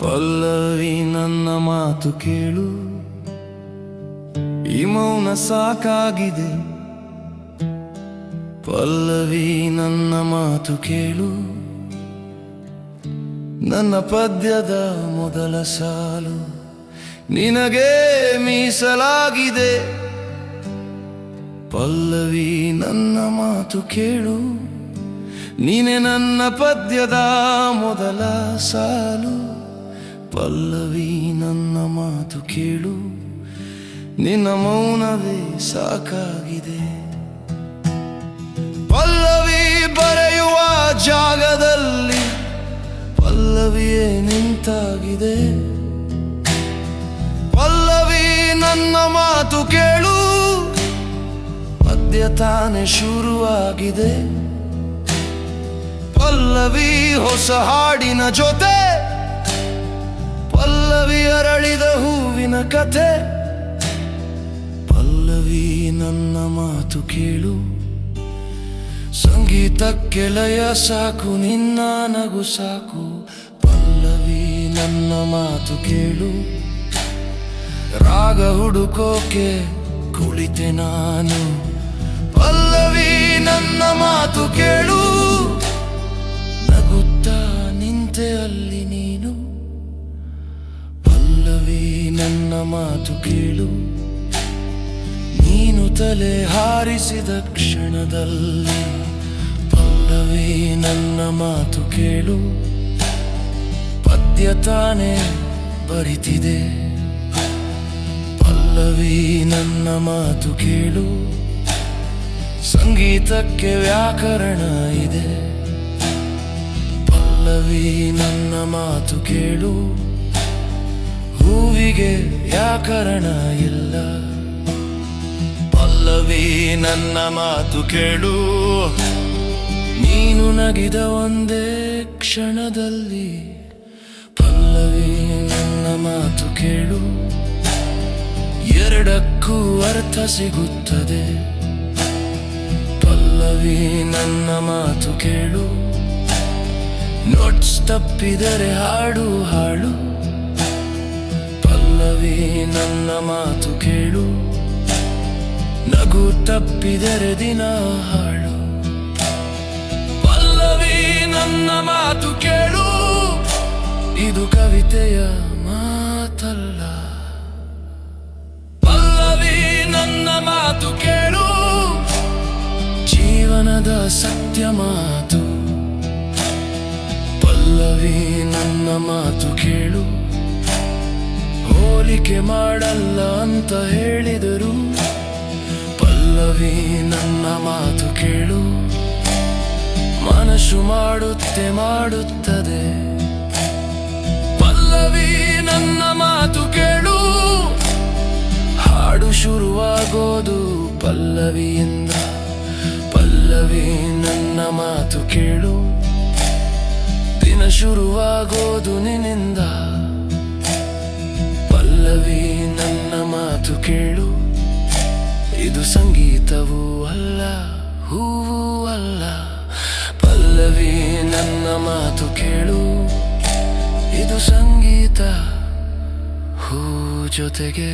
ಪಲ್ಲವಿ ನನ್ನ ಮಾತು ಕೇಳು, ಈ ಮೌನ ಸಾಕಾಗಿದೆ. ಪಲ್ಲವಿ ನನ್ನ ಮಾತು ಕೇಳು, ನನ್ನ ಪದ್ಯದ ಮೊದಲ ಸಾಲು ನಿನಗೆ ಮೀಸಲಾಗಿದೆ. ಪಲ್ಲವಿ ನನ್ನ ಮಾತು ಕೇಳು, ನೀನೆ ನನ್ನ ಪದ್ಯದ ಮೊದಲ ಸಾಲು. ಪಲ್ಲವಿ ನನ್ನ ಮಾತು ಕೇಳು, ನಿನ್ನ ಮೌನವೇ ಸಾಕಾಗಿದೆ. ಪಲ್ಲವಿ ಬರೆಯುವ ಜಾಗದಲ್ಲಿ ಪಲ್ಲವಿಯೇ ನಿಂತಾಗಿದೆ. ಪಲ್ಲವಿ ನನ್ನ ಮಾತು ಕೇಳು, ಪದ್ಯ ತಾನೇ ಶುರುವಾಗಿದೆ. ಪಲ್ಲವಿ ಹೊಸ ಹಾಡಿನ ಜೊತೆ, ಪಲ್ಲವಿ ಅರಳಿದ ಹೂವಿನ ಕಥೆ. ಪಲ್ಲವಿ ನನ್ನ ಮಾತು ಕೇಳು, ಸಂಗೀತಕ್ಕೆ ಲಯ ಸಾಕು, ನಿನ್ನ ನಗು ಸಾಕು. ಪಲ್ಲವಿ ನನ್ನ ಮಾತು ಕೇಳು, ರಾಗ ಹುಡುಕೋಕೆ ಕುಳಿತೆ ನಾನು. ಪಲ್ಲವಿ ನನ್ನ ಮಾತು ಕೇಳು, ನಗುತ್ತಾ ನಿಂತೆ ಅಲ್ಲಿ ನೀನು. ಪಲ್ಲವಿ ನನ್ನ ಮಾತು ಕೇಳು, ನೀನು ತಲೆ ಹಾರಿಸಿದ ಕ್ಷಣದಲ್ಲಿ. ಪಲ್ಲವಿ ನನ್ನ ಮಾತು ಕೇಳು, ಪದ್ಯ ತಾನೇ ಬರಿತಿದೆ. ಪಲ್ಲವಿ ನನ್ನ ಮಾತು ಕೇಳು, ಸಂಗೀತಕ್ಕೆ ವ್ಯಾಕರಣ ಇದೆ. ಪಲ್ಲವಿ ನನ್ನ ಮಾತು ಕೇಳು, ಹೂವಿಗೆ ವ್ಯಾಕರಣ ಇಲ್ಲ. ಪಲ್ಲವಿ ನನ್ನ ಮಾತು ಕೇಳು, ನೀನು ನಗಿದ ಒಂದೇ ಕ್ಷಣದಲ್ಲಿ. ಪಲ್ಲವಿ ನನ್ನ ಮಾತು ಕೇಳು, ಎರಡಕ್ಕೂ ಅರ್ಥ ಸಿಗುತ್ತದೆ. ಪಲ್ಲವಿ ನನ್ನ ಮಾತು ಕೇಳು, ನೋಟ್ಸ್ ತಪ್ಪಿದರೆ ಹಾಡು ಹಾಳು. ಪಲ್ಲವಿ ನನ್ನ ಮಾತು ಕೇಳು, ನಗು ತಪ್ಪಿದರೆ ದಿನ ಹಾಳು. ಪಲ್ಲವಿ ನನ್ನ ಮಾತು ಕೇಳು, ಇದು ಕವಿತೆಯ ಮಾತಲ್ಲ. ಪಲ್ಲವಿ ನನ್ನ ಮಾತು ಕೇಳು, ಜೀವನದ ಸತ್ಯ ಮಾತು. ಪಲ್ಲವಿ ನನ್ನ ಮಾತು ಕೇಳು, ಹೋಲಿಕೆ ಮಾಡಲ್ಲ ಅಂತ ಹೇಳಿದರು. ಪಲ್ಲವಿ ನನ್ನ ಮಾತು ಕೇಳು, ಮನಸ್ಸು ಮಾಡುತ್ತದೆ. ಪಲ್ಲವಿ ನನ್ನ ಮಾತು ಕೇಳು, ಹಾಡು ಶುರುವಾಗೋದು ಪಲ್ಲವಿಯಿಂದ. ಪಲ್ಲವಿ ನನ್ನ ಮಾತು ಕೇಳು, ದಿನ ಶುರುವಾಗೋದು ನಿನ್ನಿಂದ. ಪಲ್ಲವಿ ನನ್ನ ಮಾತು ಕೇಳು, ಇದು ಸಂಗೀತವೂ ಅಲ್ಲ, ಹೂವೂ ಅಲ್ಲ. ಪಲ್ಲವಿ ನನ್ನ ಮಾತು ಕೇಳು, ಇದು ಸಂಗೀತ ಹೂ ಜೊತೆಗೆ.